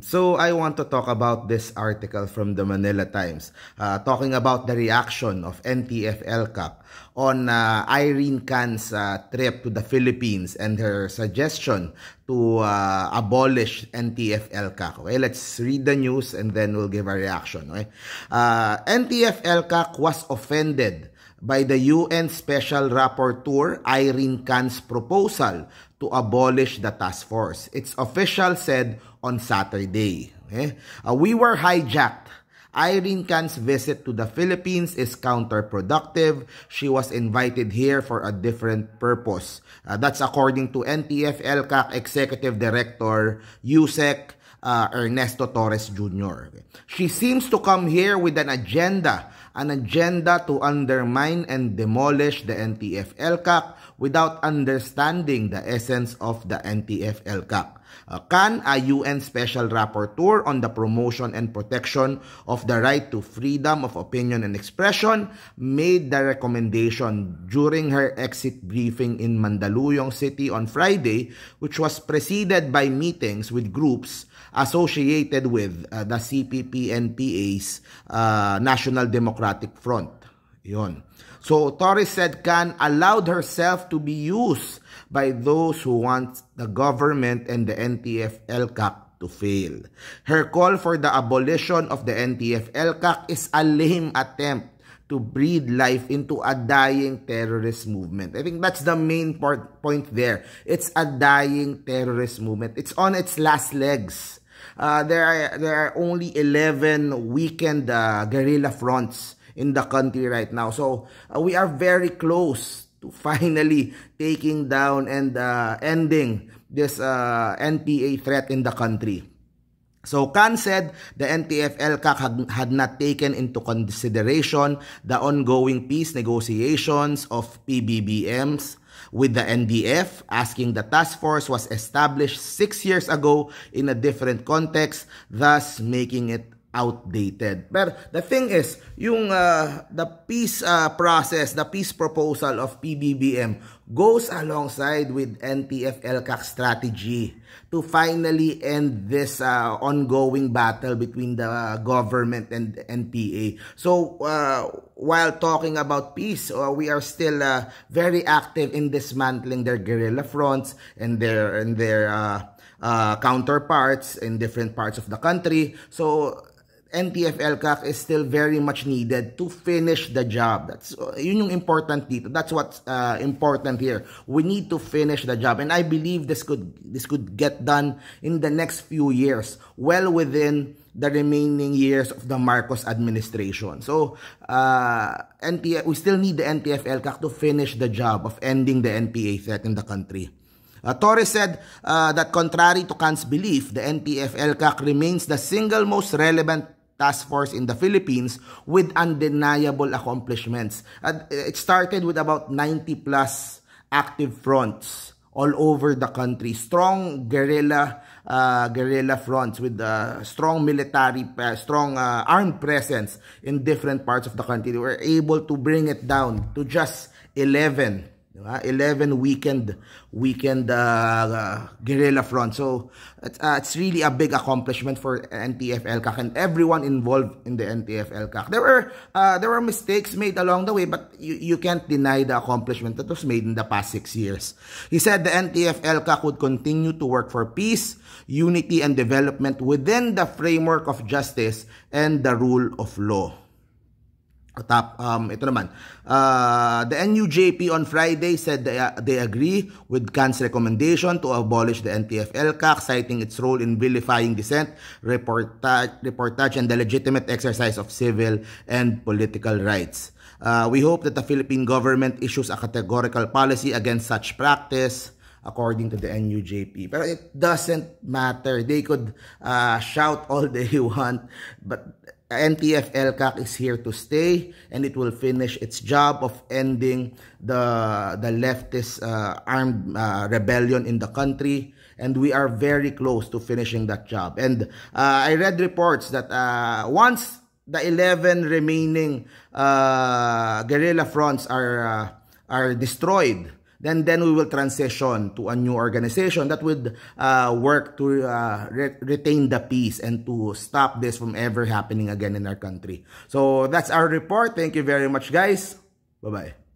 So I want to talk about this article from the Manila Times, talking about the reaction of NTF-ELCAC on Irene Can's trip to the Philippines and her suggestion to abolish NTF-ELCAC. Okay, let's read the news and then we'll give a reaction. Okay? NTF-ELCAC was offended by the UN Special Rapporteur Irene Can's proposal to abolish the task force. Its official said on Saturday. Okay? We were hijacked. Irene Can's visit to the Philippines is counterproductive. She was invited here for a different purpose. That's according to NTF-ELCAC Executive Director Yusek Ernesto Torres Jr. She seems to come here with an agenda to undermine and demolish the NTF-ELCAC without understanding the essence of the NTF-ELCAC. Can, a UN Special Rapporteur on the promotion and protection of the right to freedom of opinion and expression, made the recommendation during her exit briefing in Mandaluyong City on Friday, which was preceded by meetings with groups associated with the CPP-NPA's National Democratic Front. Yun. So Torres said Can allowed herself to be used by those who want the government and the NTF-ELCAC to fail. Her call for the abolition of the NTF-ELCAC is a lame attempt to breathe life into a dying terrorist movement. I think that's the main point there. It's a dying terrorist movement. It's on its last legs. There are only 11 weakened guerrilla fronts in the country right now. So we are very close to finally taking down and ending this NPA threat in the country. So Can said the NTF-ELCAC had not taken into consideration the ongoing peace negotiations of PBBMs with the NDF, asking the task force was established 6 years ago in a different context, thus making it outdated. But the thing is, yung the peace process, the peace proposal of PBBM goes alongside with NTF-ELCAC strategy to finally end this ongoing battle between the government and NPA. So while talking about peace, we are still very active in dismantling their guerrilla fronts and their counterparts in different parts of the country. So NTF-ELCAC is still very much needed to finish the job. That's yun yung important dito. That's what's important here. We need to finish the job, and I believe this could get done in the next few years, well within the remaining years of the Marcos administration. So we still need the NTF-ELCAC to finish the job of ending the NPA threat in the country. Torres said that contrary to Can's belief, the NTF-ELCAC remains the single most relevant task force in the Philippines with undeniable accomplishments. It started with about 90 plus active fronts all over the country. Strong guerrilla fronts with strong military, strong armed presence in different parts of the country. They were able to bring it down to just 11 weakened guerrilla front. So it's really a big accomplishment for NTF-ELCAC and everyone involved in the NTF-ELCAC. There were mistakes made along the way, but you can't deny the accomplishment that was made in the past 6 years. He said the NTF-ELCAC would continue to work for peace, unity, and development within the framework of justice and the rule of law. Ito naman, the NUJP on Friday said they agree with Can's recommendation to abolish the NTF-ELCAC, citing its role in vilifying dissent, reportage, and the legitimate exercise of civil and political rights. We hope that the Philippine government issues a categorical policy against such practice, according to the NUJP. But it doesn't matter. They could shout all they want, but NTF-ELCAC is here to stay, and it will finish its job of ending the leftist armed rebellion in the country, and we are very close to finishing that job. And I read reports that once the 11 remaining guerrilla fronts are destroyed, then we will transition to a new organization that would work to retain the peace and to stop this from ever happening again in our country. So that's our report. Thank you very much, guys. Bye-bye.